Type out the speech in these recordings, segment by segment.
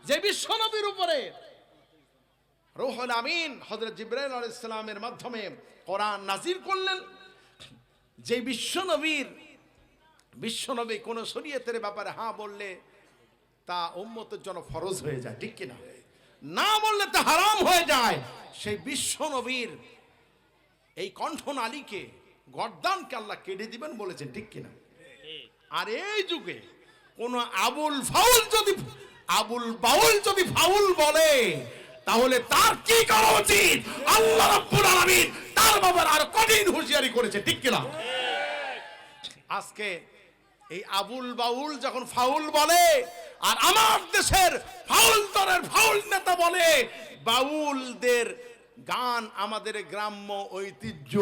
যে বিশ্ব নবীর উপরে রূহুল আমিন হযরত জিবরাইল আলাইহিস সালামের মাধ্যমে কোরআন নাযিল করলেন, যে বিশ্বনবী কোন শরীয়তের ব্যাপারে হ্যাঁ বললে তা উম্মতের জন্য ফরজ হয়ে যায়, ঠিক কিনা? না বললে তা হারাম হয়ে যায়। সেই বিশ্বনবীর এই কণ্ঠনালীকে, গর্দানকে আল্লাহ কেটে দিবেন বলেছেন, ঠিক কিনা? আর এই যুগে কোন আবুল বাউল যদি ফাউল বলে, তাহলে তার কি করা উচিত? আল্লাহ রাব্বুল আলামিন তার ব্যাপারে আর কঠিন হুঁশিয়ারি করেছে, ঠিক কিনা? আজকে এই আবুল বাউল যখন ফাউল বলে, আর আমার দেশের ফাউল দলের ফাউল নেতা বলে বাউলদের গান আমাদের গ্রাম্য ঐতিহ্য,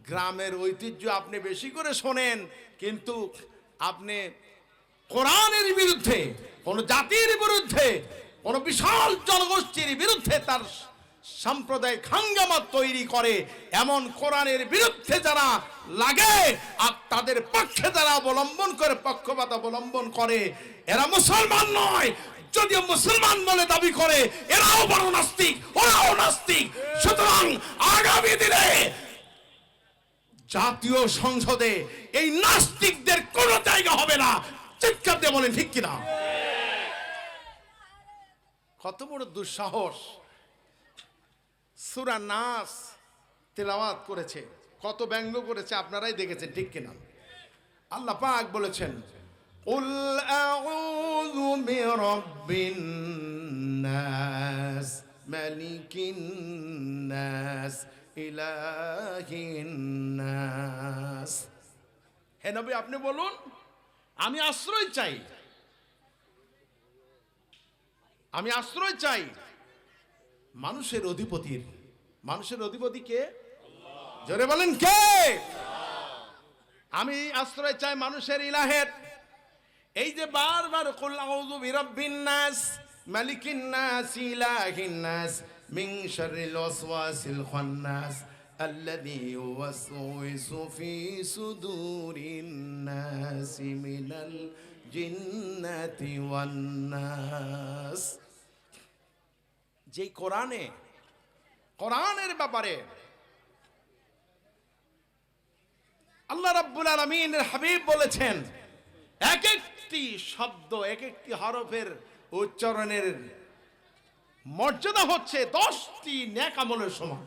গ্রামের ঐতিহ্য আপনি বেশি করে শোনেন, কিন্তু আপনি কোরআনের বিরুদ্ধে, কোন জাতির বিরুদ্ধে, কোন বিশাল জনগোষ্ঠীর বিরুদ্ধে তার সাম্প্রদায়িক হাঙ্গামা তৈরি করে, এমন কোরআনের বিরুদ্ধে যারা লাগে আর তাদের পক্ষে যারা অবলম্বন করে, পক্ষপাত অবলম্বন করে, এরা মুসলমান নয়। যদিও মুসলমান বলে দাবি করে, এরাও বড় নাস্তিক, ওরাও নাস্তিক। সুতরাং আগামী দিনে জাতীয় সংসদে এই নাস্তিকদের কোনো জায়গা হবে না। চিৎকার দিয়ে বলেন, ঠিক কিনা? কত বড় দুঃসাহস! সূরা নাস তেলাওয়াত করেছে, কত ব্যঙ্গ করেছে আপনারাই দেখেছেন, ঠিক কিনা? আল্লাহ পাক বলেছেন, কুল আউযু বিরাব্বিন নাস মালিকিন নাস ইলাহিন নাস। হে নবী, আপনি বলুন, আমি আশ্রয় চাই মানুষের অধিপতির। মানুষের অধিপতি কে? জোরে বলেন, কে? আমি আশ্রয় চাই মানুষের ইলাহের। এই যে বারবার কুল আউযু বিরাব্বিন নাস মালিকিন নাস ইলাহিন নাস মিন শাররিল ওয়াসওয়াসিল খান্নাস আল্লাযী ইউওয়াসওয়িসু ফি সুদুরিন নাস মিনাল জিন্নাতি ওয়ান নাস। যেই কোরআনের ব্যাপারে আল্লাহ রাব্বুল আলামিনের হাবিব বলেছেন, এক একটি শব্দ, এক একটি হরফের উচ্চারণের মর্যাদা হচ্ছে 10টি নেক আমলের সমান।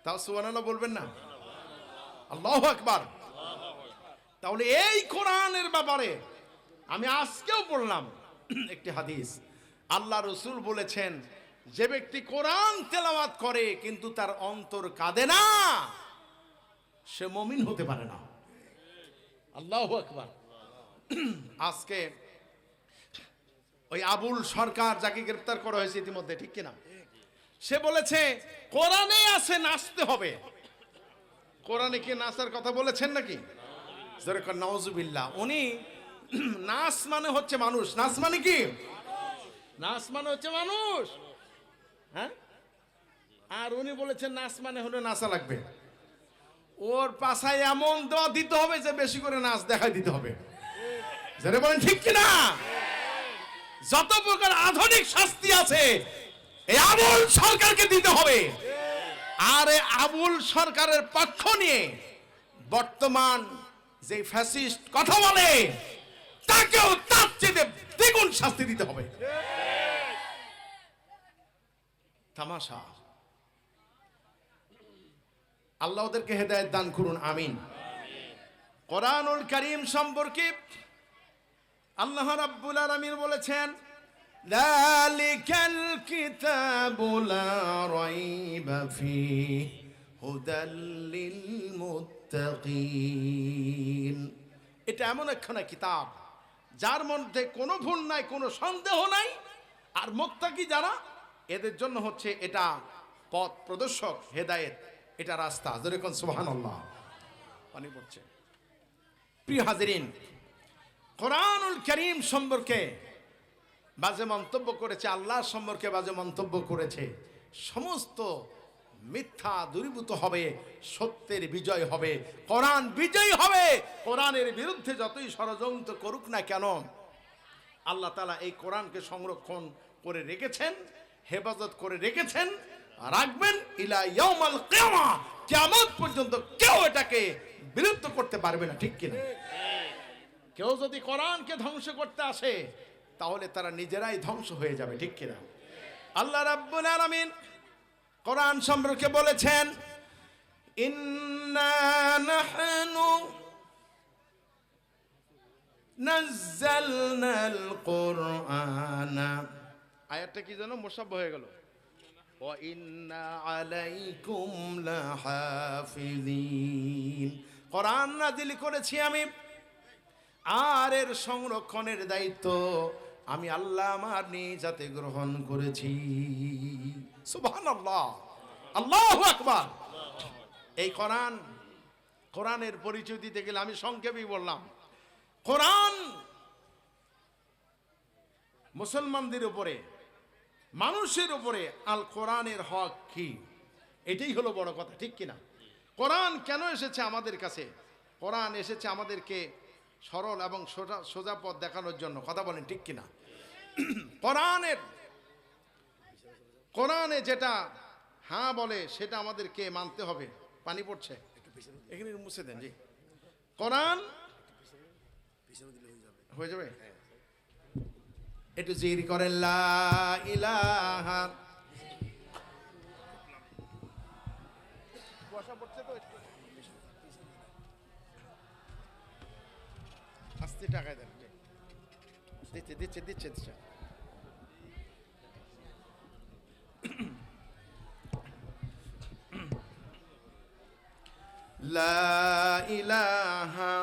তাও সুবহানাল্লাহ বলবেন না? আল্লাহু আকবার। তাহলে এই কোরআনের ব্যাপারে আমি আজকেও পড়লাম একটি হাদিস। আল্লাহ রাসূল বলেছেন, যে ব্যক্তি কোরআন তেলাওয়াত করে কিন্তু তার অন্তর কাঁদে না, সে মুমিন হতে পারে না। আল্লাহু আকবার। আজকে ওই আবুল সরকার, যাকে গ্রেফতার করা হয়েছে ইতিমধ্যে, ঠিক কিনা, সে বলেছে কোরআনে আছে নাচতে হবে। কোরআনে কি নাচার কথা বলেছেন নাকি? নাউজুবিল্লাহ। উনি নাচ মানে হচ্ছে মানুষ। নাচ মানে কি? নাচ মানে হচ্ছে মানুষ, হ্যাঁ। আর উনি বলেছেন নাচ মানে হলো নাচা লাগবে। ওর পাছায় এমন দেওয়া দিতে হবে যে বেশি করে নাচ দেখাই দিতে হবে। যারা বলেন, ঠিক কিনা? যত প্রকার আধুনিক শাস্তি আছে এই আবুল সরকারকে দিতে হবে। আর এই আবুল সরকারের পক্ষ নিয়ে বর্তমান যে ফ্যাসিস্ট কথা বলে, তাকেও তার চেয়ে দ্বিগুণ শাস্তি দিতে হবে। তামাশা। আল্লাহ ওদেরকে হেদায়েত দান করুন, আমিন। কোরআনুল কারীম সম্পর্কে আল্লাহ রাব্বুল আলামিন বলেছেন, যালিকাল কিতাবু লা রাইবা ফীহি হুদাল লিল মুত্তাকিন। এটা এমন একখানা কিতাব যার মধ্যে কোনো ভুল নাই, কোনো সন্দেহ নাই। আর মুত্তাকি যারা, এদের জন্য হচ্ছে এটা পথ প্রদর্শক, হেদায়েত, এটা রাস্তা। যেরকম সুবহানাল্লাহ পানি পড়ছে। প্রিয় হাজিরিন, কোরআনুল কারীম সম্পর্কে বাজে মন্তব্য করেছে, আল্লাহ সম্পর্কে বাজে মন্তব্য করেছে, সমস্ত মিথ্যা দূরীভূত হবে, সত্যের বিজয় হবে, কোরআন বিজয়ী হবে। কোরআনের বিরুদ্ধে যতই ষড়যন্ত্র করুক না কেন, আল্লাহ তাআলা এই কোরআনকে সংরক্ষণ করে রেখেছেন, হেফাজত করে রেখেছেন, রাখবেন ইলা ইয়াউমাল কিয়ামা, কিয়ামত পর্যন্ত কেউ এটাকে বিলুপ্ত করতে পারবে না, ঠিক কিনা? কেউ যদি কোরআনকে ধ্বংস করতে আসে তাহলে তারা নিজেরাই ধ্বংস হয়ে যাবে, ঠিক কিনা? আল্লাহ রাব্বুল আলামিন কোরআন সম্পর্কে বলেছেন, ইন্না নাহনু নাযালনাল কুরআনা, আয়াতটা কি জানো মুসাব্বা হয়ে গেল, ওয়া ইন্না আলাইকুম লাহাফিজিন, কোরআন নাযিল করেছি আমি, আর এর সংরক্ষণের দায়িত্ব আমি আল্লাহ আমার নিজ হাতে গ্রহণ করেছি। সুবহানাল্লাহ, আল্লাহু আকবার। এই কোরআনের পরিচয় দিতে গেলে আমি সংক্ষেপেই বললাম, কোরআন মুসলমানদের উপরে, মানুষের উপরে আল কোরআনের হক কি, এটাই হলো বড় কথা, ঠিক কিনা? কোরআন কেন এসেছে আমাদের কাছে? কোরআন এসেছে আমাদেরকে সরল এবং সোজা পথ দেখানোর জন্য, কথা বলেন ঠিক কিনা? কোরআনে যেটা হ্যাঁ বলে সেটা আমাদেরকে মানতে হবে। পানি পড়ছে, এখানে মুছে দেন জি। কোরআন হয়ে যাবে, একটু জিকির করেন লা ইলাহা, বসা পড়ছে তো আস্তে টাকায় দেন, দিচ্ছে লা ইলাহা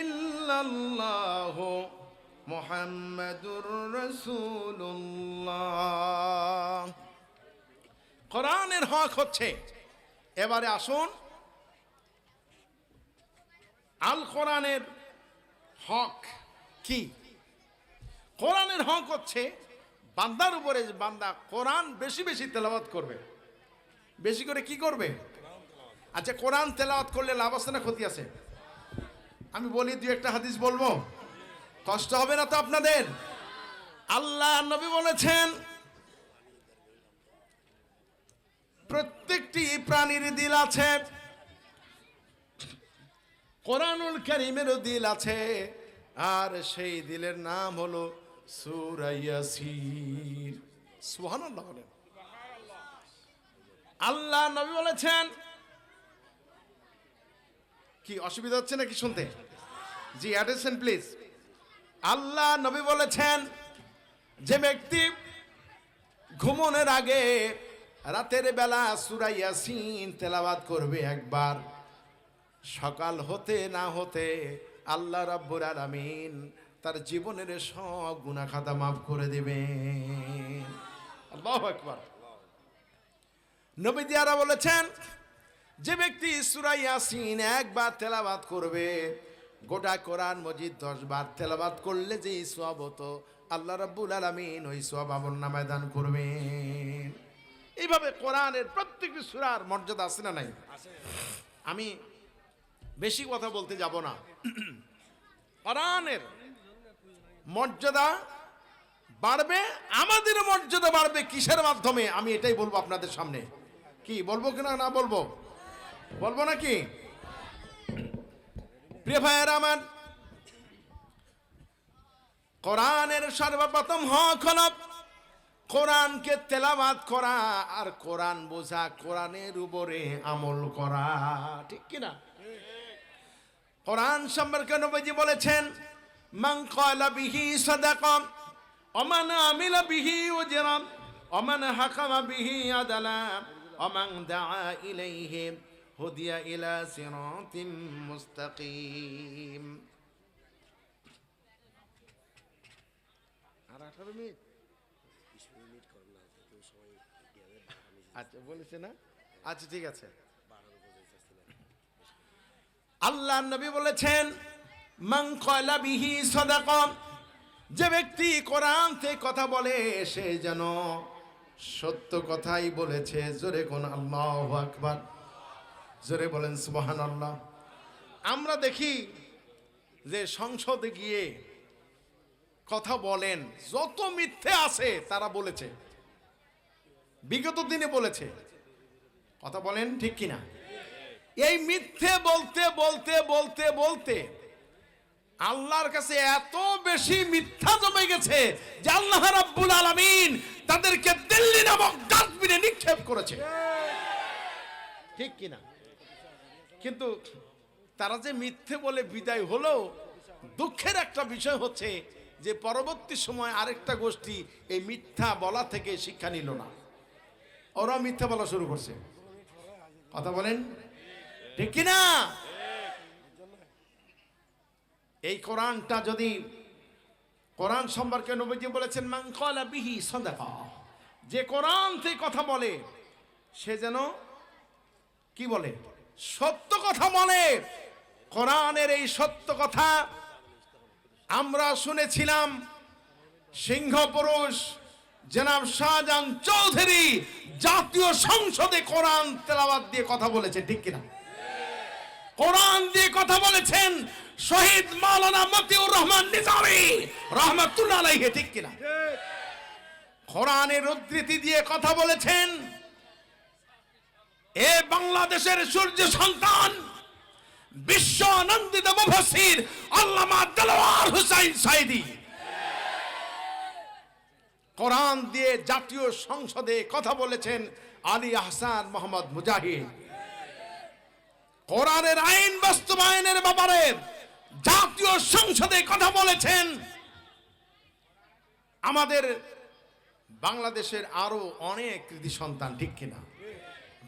ইল্লাল্লাহু মুহাম্মাদুর রাসূলুল্লাহ। কোরআনের হক হচ্ছে, এবারে আসুন আল কোরআনের হক কি? কোরআনের হক হচ্ছে বান্দার উপরে, বান্দা কোরআন বেশি বেশি তেলাওয়াত করবে। বেশি করে কি করবে? আচ্ছা, কোরআন তেলাওয়াত করলে লাভ আছে না ক্ষতি আছে? আমি বলি, দুই একটা হাদিস বলবো, কষ্ট হবে না তো আপনাদের? আল্লাহ নবী বলেছেন, প্রত্যেকটি প্রাণীর দিল আছে, কোরআনুল কারীমেরও দিল আছে, আর সেই দিলের নাম হলো সূরা ইয়াসিন। সুবহানাল্লাহ বলেন। আল্লাহ নবী বলেছেন, কি অসুবিধা হচ্ছে নাকি শুনতে? জি, অ্যাটেনশন প্লিজ। আল্লাহ নবী বলেছেন, যে ব্যক্তি ঘুমানোর আগে রাতের বেলা সূরা ইয়াসিন তেলাওয়াত করবে একবার, সকাল হতে না হতে আল্লাহ রাব্বুল আলামিন তার জীবনের সব গুনাহ খাতা মাফ করে দিবেন। আল্লাহু আকবার। নবী দিয়ারা বলেছেন, যে ব্যক্তি সূরা ইয়াসিন একবার তেলাওয়াত করবে, গোটা কোরআন মজিদ 10 বার তেলাওয়াত করলে যে সওয়াব হতো, আল্লাহ রাব্বুল আলামিন ওই সওয়াব আমলনামায় দান করবেন। এইভাবে কোরআনের প্রত্যেকটি সূরার মর্যাদা আছে না নাই? আমি বেশি কথা বলতে যাব না। কোরআনের মর্যাদা বাড়বে, আমাদের মর্যাদা বাড়বে কিসের মাধ্যমে? আমি এটাই বলবো আপনাদের সামনে। কি বলবো কিনা না বলবো? বলবো নাকি? প্রিয় ভাইয়েরা আমার, কোরআনের সর্বপ্রথম হক হলো কোরআনকে তেলাওয়াত করা আর কোরআন বোঝা, কোরআনের উপরে আমল করা, ঠিক কিনা? কোরআন সম্পর্কে নবীজি বলেছেন, মান ক্বালা বিহি সাদাকা ওয়া মান আমিলা বিহি উজরা ওয়া মান হাকামা বিহি আদালা ওয়া মান দাআ ইলাইহি হুদিয়া ইলা সিরাতিম মুস্তাকিম। আর 18 মিনিট, আচ্ছা বলেছে না? আচ্ছা ঠিক আছে। আল্লাহ নবী বলেছেন, মান ক্বালা বিহি সাদাকা, যে ব্যক্তি কোরআন থেকে কথা বলে সে যেন সত্য কথাই বলেছে। জোরে কোন আল্লাহু আকবার, জোরে বলেন সুবহানাল্লাহ। আমরা দেখি যে সংসদে গিয়ে কথা বলেন, যত মিথ্যে আছে তারা বলেছে, বিগত দিনে বলেছে। কথা বলেন ঠিক কিনা? এই মিথ্যে বলতে বলতে বলতে বলতে আল্লাহর কাছে এত বেশি মিথ্যা জমে গেছে যে আল্লাহ রাব্বুল আলামিন তাদেরকে দিল্লি নামক ডাস্টবিনে নিক্ষেপ করেছে। ঠিক কিনা? কিন্তু তারা যে মিথ্যে বলে বিদায় হলো, দুঃখের একটা বিষয় হচ্ছে যে পরবর্তী সময় আরেকটা গোষ্ঠী এই মিথ্যা বলা থেকে শিক্ষা নিল না, ওরা মিথ্যা বলা শুরু করছে। কথা বলেন ঠিক কিনা? এই কোরআনটা যদি, কোরআন সম্পর্কে নবীজি বলেছেন মান ক্বালা বিহি সাদাকা, যে কোরআন থেকে কথা বলে সে যেন কি বলে? সত্য কথা বলে। কোরআনের এই সত্য কথা আমরা শুনেছিলাম সিংহ পুরুষ জনাব শাহজাহান চৌধুরী জাতীয় সংসদে কোরআন তেলাওয়াত দিয়ে কথা বলেছে। ঠিক কিনা? কোরআন দিয়ে কথা বলেছেন শহীদ মাওলানা মতিউর রহমান নিজামী রহমাতুল্লাহ আলাইহি। ঠিক কিনা? কোরআনের উদ্ধৃতি দিয়ে কথা বলেছেন এ বাংলাদেশের সূর্য সন্তান বিশ্ব আনন্দিত মুফাসসির আল্লামা দেলোয়ার হোসেন সাইদি। কোরআন দিয়ে জাতীয় সংসদে কথা বলেছেন আলী আহসান মোহাম্মদ মুজাহিদ। কোরআনের আইন বাস্তবায়নের ব্যাপারে জাতীয় সংসদে কথা বলেছেন আমাদের বাংলাদেশের আরো অনেক কৃতি সন্তান। ঠিক কিনা?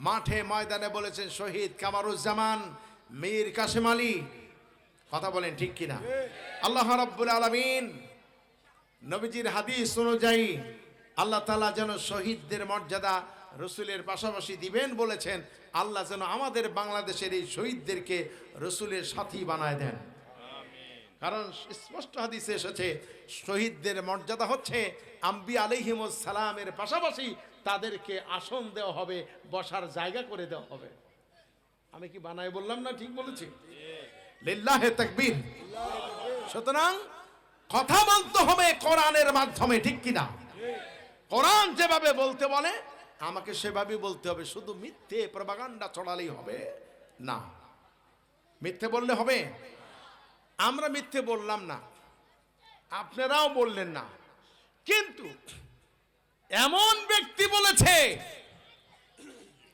মাঠে ময়দানে বলেছেন শহীদ কামারুজ্জামান, মীর কাসেম আলী। কথা বলেন ঠিক কিনা? আল্লাহ রাব্বুল আলামিন নবীজির হাদিস অনুযায়ী আল্লাহ তাআলা যেন শহীদদের মর্যাদা রসুলের পাশাপাশি দিবেন বলেছেন। আল্লাহ যেন আমাদের বাংলাদেশের এই শহীদদেরকে রসুলের সাথী বানায় দেন। কারণ স্পষ্ট হাদিসে এসেছে শহীদদের মর্যাদা হচ্ছে আম্বিয়া আলাইহিমুস সালামের পাশাপাশি তাদেরকে আসন দেওয়া হবে, বসার জায়গা করে দেওয়া হবে। আমি কি বানায় বললাম না? ঠিক বলেছি? লিল্লাহে তাকবীর। সুতরাং কথা বলতে হবে কোরআনের মাধ্যমে। ঠিক কিনা? কোরআন যেভাবে বলতে বলে আমাকে সেভাবে বলতে হবে। শুধু মিথ্যে প্রপাগান্ডা ছড়ালেই হবে না। মিথ্যে বললে হবে? আমরা মিথ্যে বললাম না, আপনারাও বললেন না, কিন্তু এমন ব্যক্তি বলেছে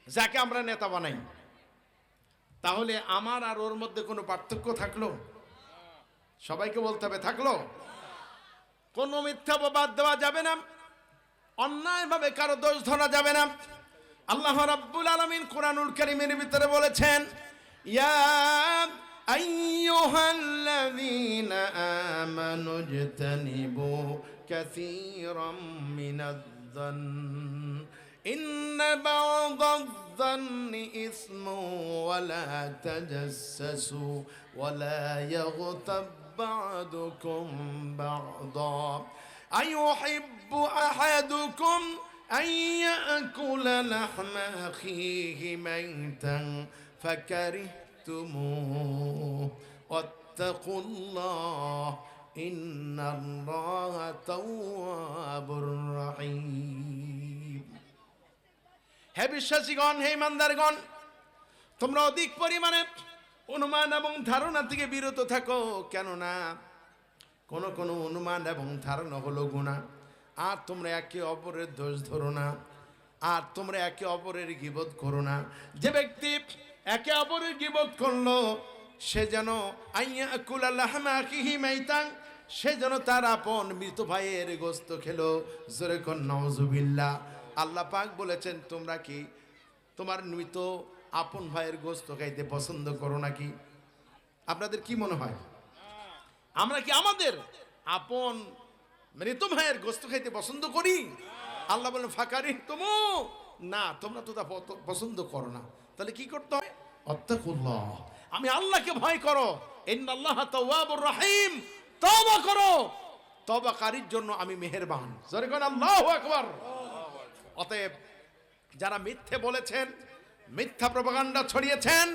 যাকে আমরা নেতা বানাই, তাহলে আমার আর ওর মধ্যে কোনো পার্থক্য থাকলো? সবাইকে বলতে হবে থাকলো? কোনো মিথ্যা বাদ দেওয়া যাবে না, অন্যায় ভাবে কারো দোষ ধরা যাবে না। আল্লাহ রাব্বুল আলামিন কোরআনুল কারীমের ভিতরে বলেছেন ইয়া আইয়ুহাল্লাযীনা আমানু ইজতানিবু কাসীরাম মিনায-যন্ন ইন্না বা'দায-যন্নি ইসমু ওয়া লা তাজাসসু ওয়া লা ইয়াগতাব বা'দুকুম বা'দা আইয়ুহিব্বু আহাদুকুম أن يأكل لحم أخيه ميتا فكرهتموه واتقوا الله إن الله تواب رحيم। হে বিশ্বাসীগণ, হে ইমানদারগণ, তোমরা অধিক পরিমাণে অনুমান এবং ধারণা থেকে বিরত থাকো, কেননা কোন কোন অনুমান এবং ধারণা হলো গুনাহ। আর তোমরা একে অপরের দোষ ধরো না, আর তোমরা একে অপরের গীবত করো না। যে ব্যক্তি একে অপরের গীবত করলো সে যেন আইয়াকুলা লাহমা আখিহি মাইতান, সে যেন তার আপন মৃত ভাইয়ের গোশত খেলো। জোরে কোন নাউজুবিল্লাহ। আল্লাহ পাক বলেছেন তোমরা কি তোমার মৃত আপন ভাইয়ের গোশত খাইতে পছন্দ করো নাকি? আপনাদের কি মনে হয় আমরা কি আমাদের আপন মৃত ভাইয়ের গোশত খাইতে পছন্দ করি? আল্লাহ বলেন ফাকারিহতুমু, না তোমরা তো তা পছন্দ করো না। তাহলে কি করতে হবে? আত্তাকুল্লাহ, আমি আল্লাহকে ভয় করো। ইন্নাল্লাহা তাওয়াবুর রহিম, তওবা করো, তওবাকারীর জন্য আমি মেহেরবান। জোরে কোন আল্লাহু আকবার। অতএব যারা মিথ্যে বলেছেন, মিথ্যা প্রপাগান্ডা ছড়িয়েছেন,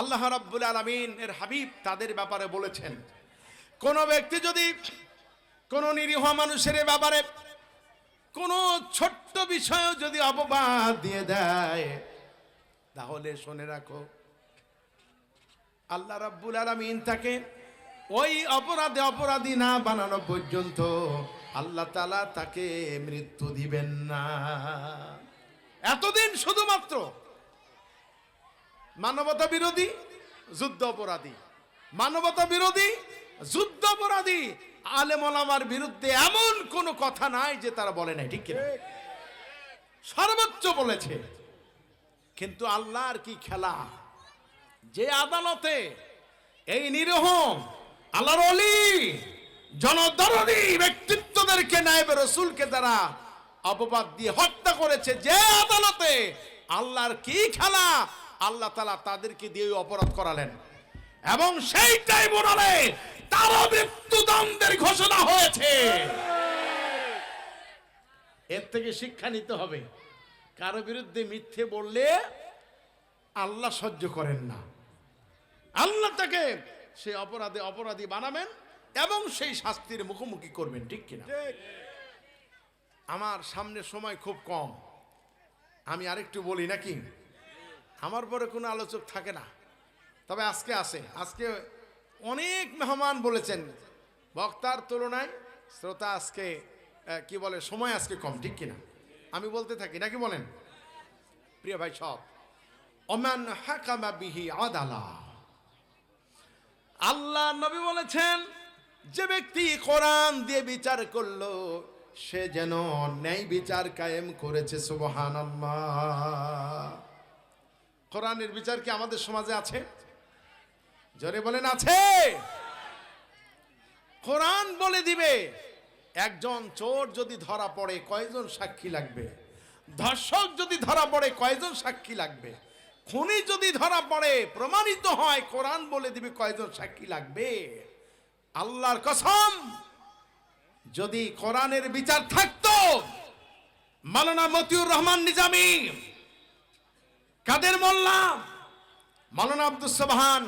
আল্লাহ রাব্বুল আলামিন এর হাবিব তাদের ব্যাপারে বলেছেন, কোন ব্যক্তি যদি কোন নিরীহ মানুষের ব্যাপারে কোন ছোট্ট বিষয় যদি অপবাদ দিয়ে দেয়, তাহলে শুনে রাখো আল্লাহ রাব্বুল আলামিন তাকে ওই অপরাধী না বানানো পর্যন্ত আল্লাহ তাআলা তাকে মৃত্যু দিবেন না। এতদিন শুধুমাত্র মানবতা বিরোধী যুদ্ধ অপরাধী, মানবতা বিরোধী যুদ্ধ অপরাধী আলেম ওলামার বিরুদ্ধে এমন কোন কথা নাই যে তারা বলে নাই, ঠিক কিনা? সর্বোচ্চ বলেছে। কিন্তু আল্লাহর কি খেলা, যে আদালতে এই নিরীহ আল্লাহর ওলি জনদরদী ব্যক্তিত্বদেরকে নায়েবে রাসূলকে তারা অপবাদ দিয়ে হত্যা করেছে, যে আদালতে আল্লাহর কি খেলা, আল্লাহ তাআলা তাদেরকে দিয়ে অপরাধ করালেন এবং সেই ট্রাইব্যুনালে তারও মৃত্যুদণ্ডের ঘোষণা হয়েছে। এর থেকে শিক্ষা নিতে হবে, কারো বিরুদ্ধে মিথ্যে বললে আল্লাহ সহ্য করেন না। আল্লাহ তাকে সেই অপরাধী বানাবেন এবং সেই শাস্তির মুখোমুখি করবেন, ঠিক কিনা? আমার সামনে সময় খুব কম, আমি আরেকটু বলি নাকি? আমার পরে কোনো আলোচক থাকে না, তবে আজকে অনেক মেহমান বলেছেন, বক্তার তুলনায় শ্রোতা আজকে কি বলে সময় আজকে কম, ঠিক কিনা? আমি বলতে থাকি নাকি বলেন? প্রিয় ভাই সব, ওমান হাকামা বিহি আদালা, আল্লাহ নবী বলেছেন যে ব্যক্তি কোরআন দিয়ে বিচার করলো সে যেন ন্যায় বিচার কায়েম করেছে। সুবহানাল্লাহ। কোরআনের বিচার কি আমাদের সমাজে আছে? জোরে বলেন, আছে? কোরআন বলে দিবে একজন চোর যদি ধরা পড়ে কয়জন সাক্ষী লাগবে, ধর্ষক যদি ধরা পড়ে কয়জন সাক্ষী লাগবে, খুনি যদি ধরা পড়ে প্রমাণিত হয় কোরআন বলে দিবে কয়জন সাক্ষী লাগবে। আল্লাহর কসম, যদি কোরআনের বিচার থাকতো, মাওলানা মতিউর রহমান নিজামী, কাদের মোল্লা, মাওলানা আব্দুস সুবহান,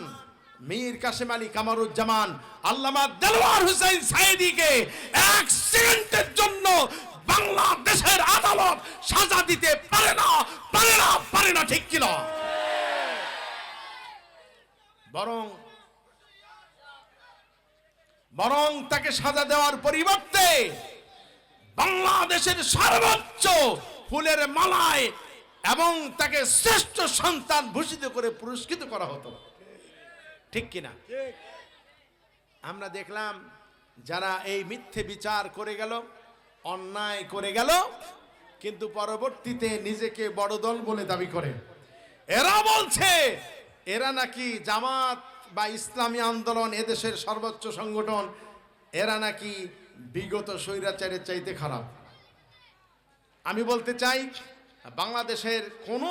মীর কাসেম আলী কামারুজ্জামান, আল্লামা দেলওয়ার হোসেন সায়েদীকে এক সেকেন্ডের জন্য বাংলাদেশের আদালত সাজা দিতে পারে না, ঠিক কিনা? বরং তাকে সাজা দেওয়ার পরিবর্তে বাংলাদেশের সর্বোচ্চ ফুলের মালায় এবং তাকে শ্রেষ্ঠ সন্তান ভূষিত করে পুরস্কৃত করা হতো, ঠিক কিনা? আমরা দেখলাম যারা এই মিথ্যে বিচার করে গেল, অন্যায় করে গেল, কিন্তু পরবর্তীতে নিজেকে বড় দল বলে দাবি করে। এরা বলছে এরা নাকি জামাত বা ইসলামী আন্দোলন এদেশের সর্বোচ্চ সংগঠন, এরা নাকি বিগত স্বৈরাচারের চাইতে খারাপ। আমি বলতে চাই, বাংলাদেশের কোন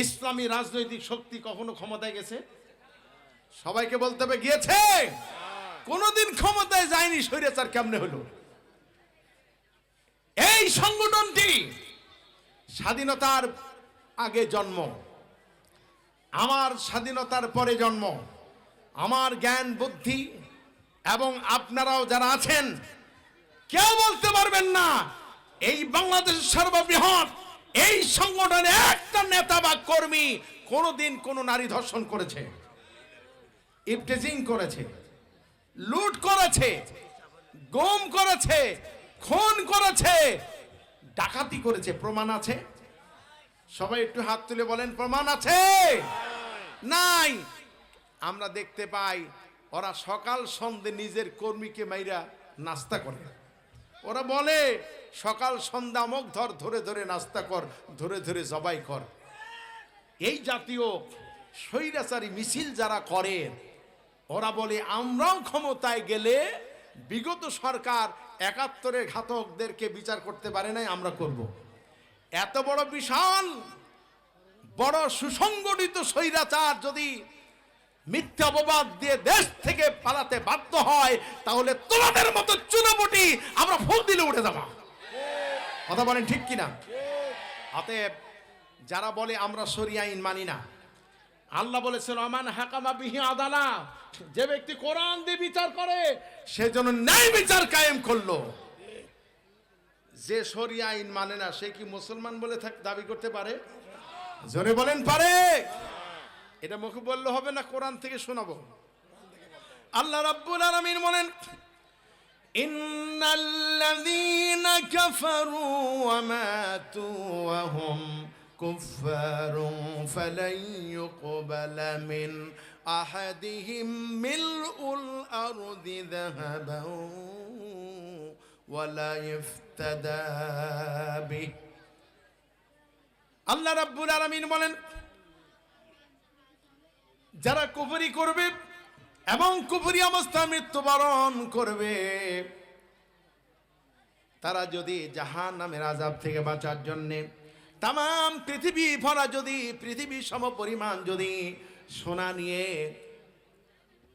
ইসলামী রাজনৈতিক শক্তি কখনো ক্ষমতায় গেছে? সবাইকে বলতে হবে গিয়েছে? কোনদিন ক্ষমতায় যায়নি। স্বৈরাচার কেমনে হলো? এই সংগঠনটি স্বাধীনতার আগে জন্ম, আমার স্বাধীনতার পরে জন্ম। আমার জ্ঞান বুদ্ধি এবং আপনারাও যারা আছেন কেউ বলতে পারবেন না এই বাংলাদেশের সর্ববৃহৎ এই সংগঠনে একটা নেতা বা কর্মী কোনোদিন কোনো নারী ধর্ষণ করেছে, ইফটিজিং করেছে, লুট করেছে, গুম করেছে, খুন করেছে, ডাকাতি করেছে। প্রমাণ আছে? সবাই একটু হাত তুলে বলেন, প্রমাণ আছে? নাই। আমরা দেখতে পাই ওরা সকাল সন্ধ্যে নিজের কর্মীকে মাইরা নাস্তা করে। ওরা বলে সকাল সন্ধ্যা অমুক ধরে ধরে নাস্তা কর, ধরে ধরে জবাই কর। এই জাতীয় স্বৈরাচারী মিছিল যারা করে, ওরা বলে আমরাও ক্ষমতায় গেলে বিগত সরকার ৭১-এর ঘাতকদেরকে বিচার করতে পারে নাই, আমরা করব। এত বড় বিশাল বড় সুসংগঠিত স্বৈরাচার যদি মিথ্যা অপবাদ দিয়ে দেশ থেকে পালাতে বাধ্য হয়, তাহলে তোমাদের মতো চুনোপুটি আমরা ফুল দিলে উঠে যাবো। কথা বলেন ঠিক কিনা? অতএব যারা বলে আমরা শরিয়া আইন মানি না, আল্লাহ বলেছেন আমান হাকামা বিহি আদালা, যে ব্যক্তি কোরআন দিয়ে বিচার করে সে যেন ন্যায় বিচার কায়েম করলো। যে শরিয়া আইন মানে না সে কি মুসলমান বলে দাবি করতে পারে? জোরে বলেন পারে? এটা মুখে বললে হবে না, কোরআন থেকে শোনাবো। আল্লাহ রাব্বুল আলামিন বলেন ইন্নাল্লাযীনা কাফারু ওয়া মাতু ওয়া হুম কুফফারুন ফালান ইউকবালা মিন আহাদিহিম মিলউল আরদি যাহাবান ওয়া লা ইফতাদা বিহি। আল্লাহ রাব্বুল আলামিন বলেন যারা কুফরি করবে এবং কুফরি অবস্থায় মৃত্যুবরণ করবে, তারা যদি জাহান্নামের আযাব থেকে বাঁচার জন্য তাম পৃথিবী ভরা যদি পৃথিবী সম পরিমাণ যদি সোনা নিয়ে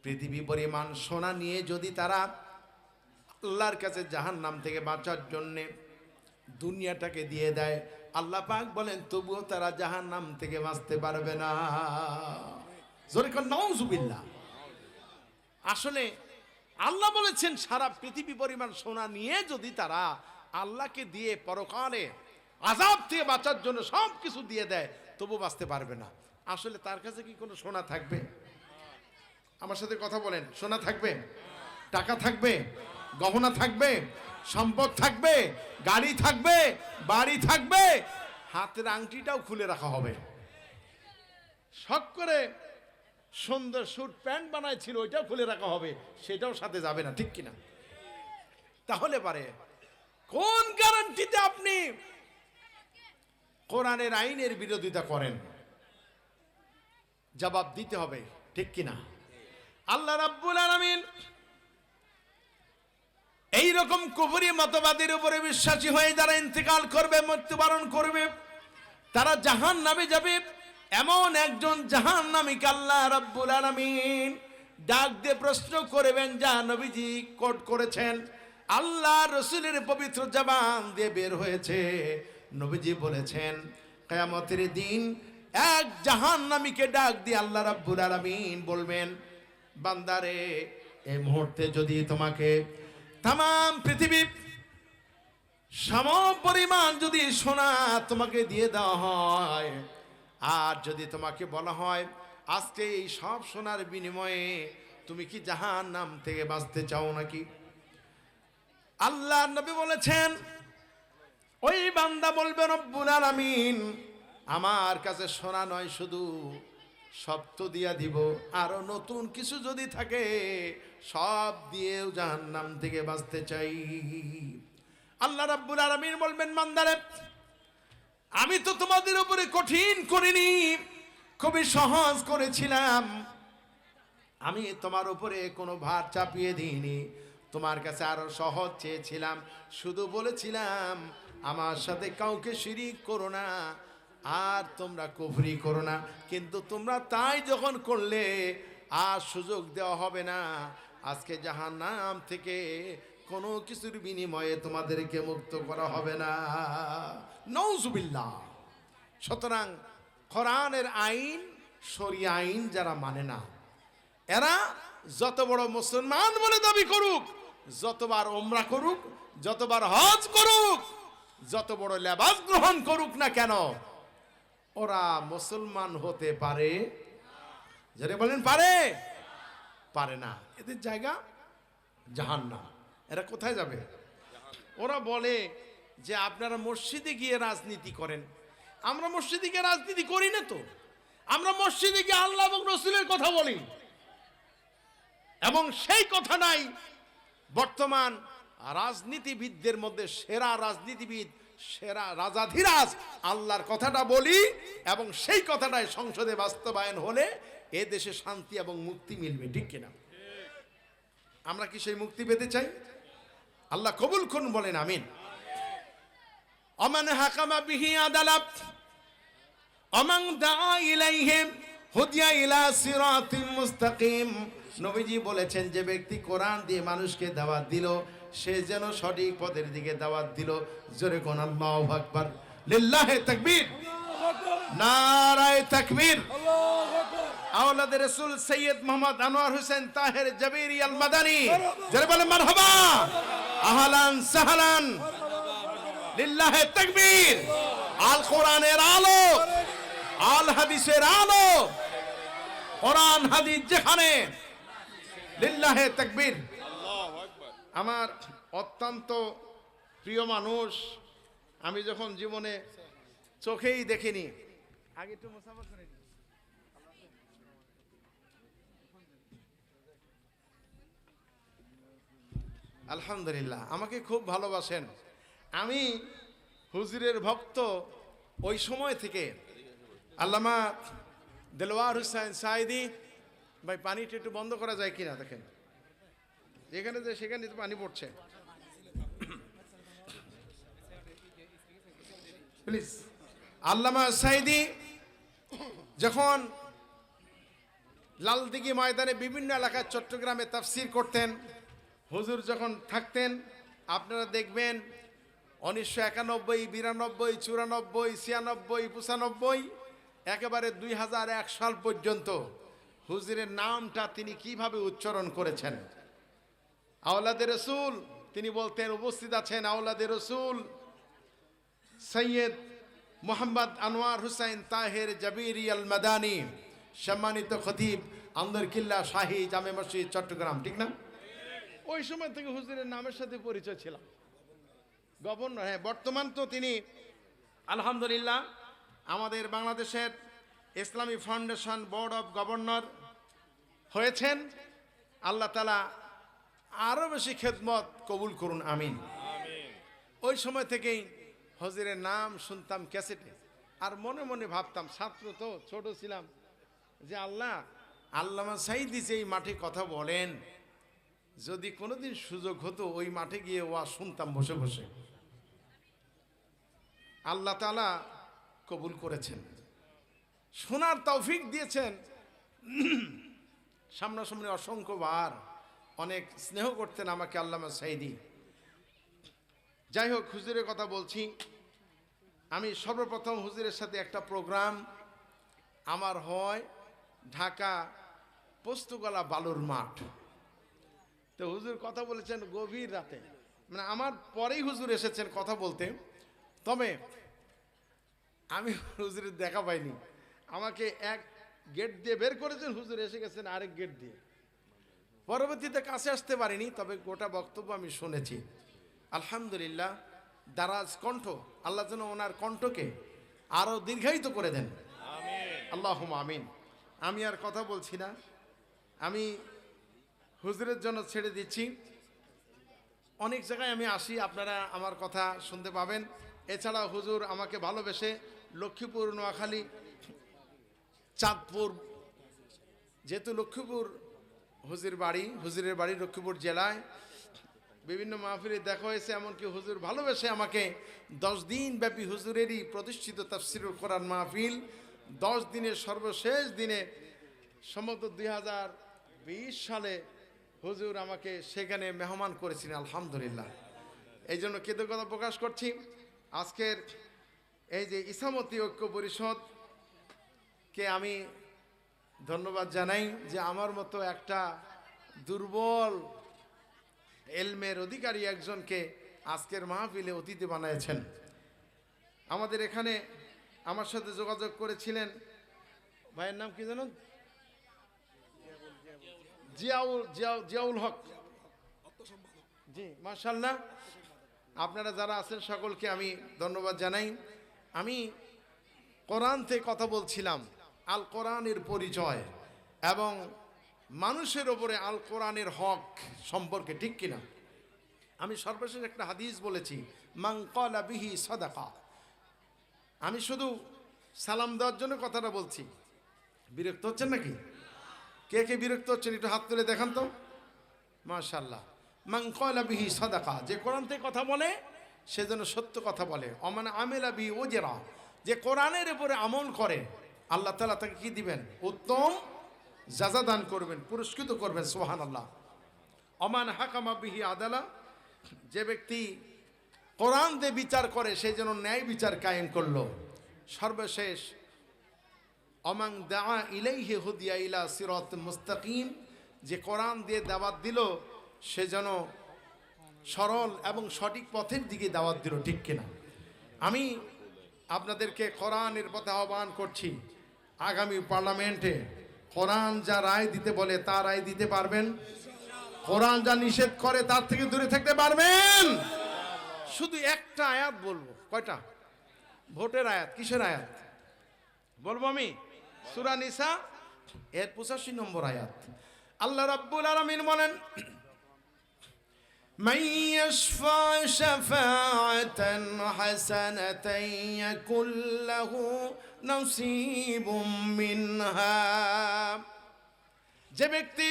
পৃথিবী পরিমাণ সোনা নিয়ে যদি তারা আল্লাহর কাছে জাহান্নাম থেকে বাঁচার জন্য দুনিয়াটাকে দিয়ে দেয়, আল্লাহ পাক বলেন তবুও তারা জাহান্নাম থেকে বাঁচতে পারবে না। জোরে কোন নাউজুবিল্লাহ। আসলে আল্লাহ বলেছেন সারা পৃথিবী পরিমাণ সোনা নিয়ে যদি তারা আল্লাহকে দিয়ে পরকালে আযাব থেকে বাঁচার জন্য সব কিছু দিয়ে দেয় তবু বাঁচতে পারবে না। আসলে তার কাছে কি কোনো সোনা থাকবে? আমার সাথে কথা বলেন। সোনা থাকবে? টাকা থাকবে? গহনা থাকবে? সম্পদ থাকবে? গাড়ি থাকবে? বাড়ি থাকবে? হাতের আংটিটাও খুলে রাখা হবে। শখ করে সুন্দর স্যুট প্যান্ট বানাইছিল ওইটাও খুলে রাখা হবে, সেটাও সাথে যাবে না, ঠিক কিনা? তাহলে পারে কোন গ্যারান্টিতে আপনি কোরআনের আইনের বিরোধিতা করেন? জবাব দিতে হবে, ঠিক কিনা? আল্লাহ রাব্বুল আলামিন এই রকম কুফরি মতবাদের উপরে বিশ্বাসী হয়ে যারা ইন্তেকাল করবে, মৃত্যুবরণ করবে, তারা জাহান্নামে যাবে। এমন একজন জাহান্নামীকে আল্লাহ রাব্বুল আলামিন ডাক দিয়ে প্রশ্ন করবেন যা নবীজি কোট করেছেন, আল্লাহ রাসূলের পবিত্র জবান দিয়ে বের হয়েছে। নবীজি বলেছেন কিয়ামতের দিন এক জাহান্নামীকে ডাক দিয়ে আল্লাহ রাব্বুল আলামিন বলবেন, বান্দারে এই মুহূর্তে যদি তোমাকে তাম পৃথিবী সম পরিমাণ যদি সোনা তোমাকে দিয়ে দেওয়া হয়, আর যদি তোমাকে বলা হয় আজকে এই সব সোনার বিনিময়ে তুমি কি জাহান্নাম থেকে বাঁচতে চাও নাকি? আল্লাহ নবী বলেছেন ওই বান্দা বলবে রব্বুল আলামিন আমার কাছে সোনা নয় শুধু সব তো দিয়া দিব, আরো নতুন কিছু যদি থাকে সব দিয়েও জাহান্নাম থেকে বাঁচতে চাই। আল্লাহ রাব্বুল আলামিন বলবেন বান্দারে আমি তো তোমাদের উপরে কঠিন করিনি, খুবই সহজ করেছিলাম। আমি তোমার উপরে কোনো ভার চাপিয়ে দিইনি, তোমার কাছে আরো সহজ চেয়েছিলাম। শুধু বলেছিলাম আমার সাথে কাউকে শিরিক করো না আর তোমরা কুফরি করো না। কিন্তু তোমরা তাই যখন করলে আর সুযোগ দেওয়া হবে না। আজকে জাহান্নাম থেকে কোনো কিছুর বিনিময়ে তোমাদেরকে মুক্ত করা হবে না। নাউজুবিল্লাহ। সুতরাং কোরআনের আইন শরিয়া আইন যারা মানে না, এরা যত বড় মুসলমান বলে দাবি করুক, যতবার উমরা করুক, যতবার হজ করুক, যত বড় লেবাস গ্রহণ করুক না কেন, ওরা মুসলমান হতে পারে? যারা বলেন পারে? পারে না। এদের জায়গা জাহান্নাম। এরা কোথায় যাবে? ওরা বলে যে আপনারা মসজিদে গিয়ে রাজনীতি করেন। আমরা মসজিদে গিয়ে রাজনীতি করি না তো, আমরা মসজিদে গিয়ে আল্লাহ এবং রাসূলের কথা বলি। এবং সেই কথা নাই বর্তমান রাজনীতিবিদদের মধ্যে সেরা রাজনীতিবিদ, সেরা রাজাধিরাজ আল্লাহর কথাটা বলি এবং সেই কথাটাই সংসদে বাস্তবায়ন হলে এ দেশে শান্তি এবং মুক্তি মিলবে, ঠিক কিনা? আমরা কি সেই মুক্তি পেতে চাই? আল্লাহ কবুল করুন, বলেন আমিন। অমান হাকামা বিহি আদালাত অমান দাআ ইলাইহি হুদিয়া ইলা সিরাতিম মুস্তাকিম। নবীজি বলেছেন যে ব্যক্তি কোরআন দিয়ে মানুষকে দাওয়াত দিল সে যেন সঠিক পথের দিকে দাওয়াত দিল। জোরে কোন আল্লাহু আকবার, লিল্লাহি তাকবীর, নারায়ে তাকবীর, আল্লাহু আকবার। আওলাদ রাসূল সৈয়দ মোহাম্মদ আনোয়ার হোসেন তাহের জাবিরি আল মাদানী, যারা বলেন মারহাবা, আহলান সাহলান, লিল্লাহি তাকবীর। আল কোরআনের আলো, আল হাদিসের আলো, কোরআন হাদিস যেখানে, লিল্লাহি তাকবীর। আমার অত্যন্ত প্রিয় মানুষ, আমি যখন জীবনে চোখেই দেখিনি, আগে একটু মুসাফা করে নিই। আলহামদুলিল্লাহ, আমাকে খুব ভালোবাসেন। আমি হুজুরের ভক্ত ওই সময় থেকে। আল্লামা দেলোয়ার হুসাইন সাইদি ভাই, পানিটা একটু বন্ধ করা যায় কিনা দেখেন, যেখানে যে সেখানে তো পানি পড়ছে, প্লিজ। আল্লামা সাইদি যখন লালদিঘি ময়দানে বিভিন্ন এলাকায় চট্টগ্রামে তাফসির করতেন, হুজুর যখন থাকতেন, আপনারা দেখবেন 1991, 92, 94, 96, 95, একেবারে 2001 সাল পর্যন্ত হুজুরের নামটা তিনি কিভাবে উচ্চারণ করেছেন। আওলাদে রসুল, তিনি বলতেন, উপস্থিত আছেন আওলাদে রসুল সৈয়দ মোহাম্মদ আনোয়ার হুসাইন তাহের জাবিরি আল মাদানী, সম্মানিত খতিব আন্দরকিল্লা শাহী জামে মসজিদ চট্টগ্রাম, ঠিক না? ওই সময় থেকে হুজুরের নামের সাথে পরিচয় ছিলাম। গভর্নর, হ্যাঁ, বর্তমান তো তিনি আলহামদুলিল্লাহ আমাদের বাংলাদেশের ইসলামী ফাউন্ডেশন বোর্ড অফ গভর্নর হয়েছেন। আল্লাহ তাআলা আরো বেশি খেদমত কবুল করুন, আমিন। ওই সময় থেকেই হুজুরের নাম শুনতাম ক্যাসেটে, আর মনে মনে ভাবতাম, ছাত্র তো, ছোট ছিলাম, যে আল্লামা সাইদি যে এই মাঠে কথা বলেন, যদি কোনোদিন সুযোগ হতো ওই মাঠে গিয়ে ওয়াজ শুনতাম বসে বসে। আল্লাহ তাআলা কবুল করেছেন, শোনার তৌফিক দিয়েছেন। সামনাসামনি অসংখ্যবার অনেক স্নেহ করতেন আমাকে আল্লামা সাইদি। যাই হোক, হুজুরের কথা বলছি। আমি সর্বপ্রথম হুজুরের সাথে একটা প্রোগ্রাম আমার হয় ঢাকা পোস্তগোলা বালুর মাঠ। তো হুজুর কথা বলেছেন গভীর রাতে, মানে আমার পরেই হুজুর এসেছেন কথা বলতে। তবে আমি হুজুরের দেখা পাইনি, আমাকে এক গেট দিয়ে বের করেছেন, হুজুর এসে গেছেন আরেক গেট দিয়ে। পরবর্তীতে কাছে আসতে পারিনি, তবে গোটা বক্তব্য আমি শুনেছি। আলহামদুলিল্লাহ, দারাজ কণ্ঠ, আল্লাহ যেন ওনার কণ্ঠকে আরো দীর্ঘায়িত করে দেন, আল্লাহুম্মা আমিন। আমি আর কথা বলছি না, আমি হুজুরের জন্য ছেড়ে দিচ্ছি। অনেক জায়গায় আমি আসি, আপনারা আমার কথা শুনতে পাবেন। এছাড়া হুজুর আমাকে ভালোবেসে লক্ষ্মীপুর, নোয়াখালী, চাঁদপুর, যেহেতু লক্ষ্মীপুর হুজুরের বাড়ি লক্ষ্মীপুর জেলায়, বিভিন্ন মাহফিলে দেখা হয়েছে। এমনকি হুজুর ভালোবেসে আমাকে 10 দিন ব্যাপী হুজুরেরই প্রতিষ্ঠিত তাফসীরুল কোরআন মাহফিল, 10 দিনের সর্বশেষ দিনে সম্ভবত 2020 সালে হুজুর আমাকে সেখানে মেহমান করেছিলেন। আলহামদুলিল্লাহ, এই জন্য কৃতজ্ঞতা প্রকাশ করছি। আজকের এই যে ইসামতি ঐক্য পরিষদকে আমি ধন্যবাদ জানাই, যে আমার মতো একটা দুর্বল এলমের অধিকারী একজনকে আজকের মাহফিলে অতিথি বানিয়েছেন। আমাদের এখানে আমার সাথে যোগাযোগ করেছিলেন, ভাইয়ের নাম কি জানেন? জিয়াউল হক, জি, মাশাআল্লাহ। আপনারা যারা আছেন সকলকে আমি ধন্যবাদ জানাই। আমি কোরআন থেকে কথা বলছিলাম, আল কোরআনের পরিচয় এবং মানুষের ওপরে আল কোরআনের হক সম্পর্কে, ঠিক কিনা? আমি সর্বশেষ একটা হাদিস বলেছি, মান ক্বালা বিহি সাদাকা। আমি শুধু সালাম দেওয়ার জন্য কথাটা বলছি, বিরক্ত হচ্ছেন নাকি? কে কে বিরক্ত হচ্ছেন একটু হাত তুলে দেখান তো। মাশাআল্লাহ। মান ক্বালা বিহি সাদাকা, যে কোরআন থেকে কথা বলে সে যেন সত্য কথা বলে। অমান আমিলা বিহি উজরা, যে কোরআনের উপরে আমল করে আল্লাহ তাআলা তাকে কি দিবেন? উত্তম জাযা দান করবেন, পুরস্কৃত করবেন। সুবহানাল্লাহ। অমান হাকামা বিহি আদালা, যে ব্যক্তি কোরআন দিয়ে বিচার করে সেই জন্য ন্যায় বিচার কায়েম করলো। সর্বশেষ অমাং দাআ ইলাইহি হুদিয়া ইলা সিরাতিল মুস্তাকিম, যে কোরআন দিয়ে দাওয়াত দিল সে যেন সরল এবং সঠিক পথের দিকে দাওয়াত দিল, ঠিক কিনা? আমি আপনাদেরকে কোরআনের পথে আহ্বান করছি, আগামী পার্লামেন্টে কোরআন যা রায় দিতে বলে তা রায় দিতে পারবেন? কোরআন যা নিষেধ করে তার থেকে দূরে থাকতে পারবেন? শুধু একটা আয়াত বলবো। কয়টা? ভোটের আয়াত। কিসের আয়াত বলবো আমি? সূরা নিসা এর 85 নম্বর আয়াত। আল্লাহ রাব্বুল আলামিন বলেন, মান ইয়াশফা শাফাআতান হাসানাতান ইয়াকুল লাহু নসীবুম মিনহা, যে ব্যক্তি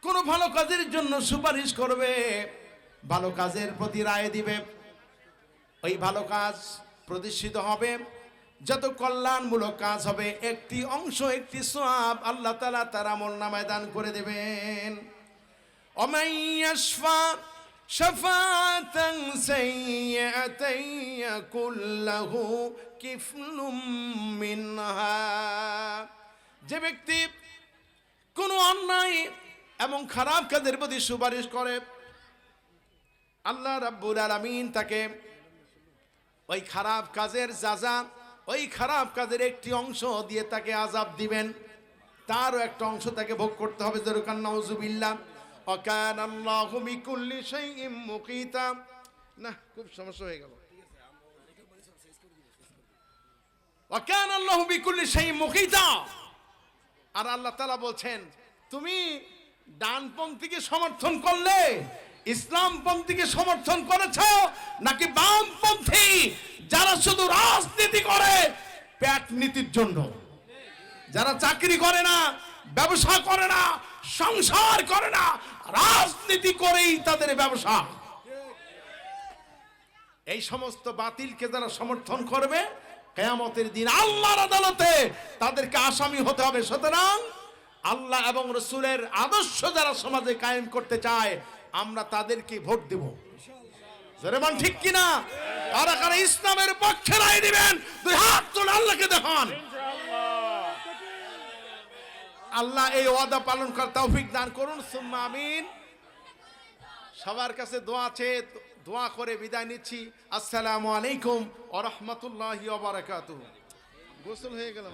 কোনো ভালো কাজের জন্য সুপারিশ করবে, ভালো কাজের প্রতি রায় দিবে, ওই ভালো কাজ প্রতিষ্ঠিত হবে, যত কল্যাণমূলক কাজ হবে একটি অংশ, একটি সওয়াব আল্লাহ তাআলা তার আমলনামায় দান করে দেবেন। ওমান ইয়াশফা শাফাআতান সাইয়্যাতান ইয়াকুল লাহু কিফলুম মিনহা, যে ব্যক্তি কোনো অন্যায় এবং খারাপ কাজের প্রতি সুপারিশ করে, আল্লাহ রাব্বুল আলামিন তাকে ওই খারাপ কাজের সাজা, ওই খারাপ কাজের একটি অংশ দিয়ে তাকে আযাব দিবেন, তারও একটা অংশ তাকে ভোগ করতে হবে। যরকান নাউযুবিল্লাহ। ওয়া কানা আল্লাহু বিকুল্লি শাইইন মুকিতা। না, খুব সমস্যা হয়ে গেল। ওয়া কানা আল্লাহু বিকুল্লি শাইইন মুকিতা। আর আল্লাহ তাআলা বলছেন, তুমি ডানপন্থীকে সমর্থন করলে, ইসলামপন্থীকে সমর্থন করেছ, নাকি বামপন্থী যারা শুধু রাজনীতি করে পেট নীতির জন্য, যারা চাকরি করে না, ব্যবসা করে না, সংসার করে না, রাজনীতি করেই তাদের ব্যবসা, এই সমস্ত বাতিলকে যারা সমর্থন করবে, কিয়ামতের দিন আল্লাহর আদালতে তাদেরকে আসামি হতে হবে। সুতরাং আল্লাহ এবং রাসূলের আদর্শ যারা সমাজে কায়েম করতে চায়, আমরা তাদেরকে ভোট দেব। জোরে ঠিক কিনা? কারা কারা ইসলামের পক্ষে রায় দিবেন? দুই হাত তুলে আল্লাহকে দেখান। আল্লাহ এই ওয়াদা পালন করার তৌফিক দান করুন, সুম্মা আমিন। সবার কাছে দোয়া আছে, দোয়া করে বিদায় নিচ্ছি। আসসালামু আলাইকুম ওয়া রাহমাতুল্লাহি ওয়া বারাকাতুহু। গোসল হয়ে গেল।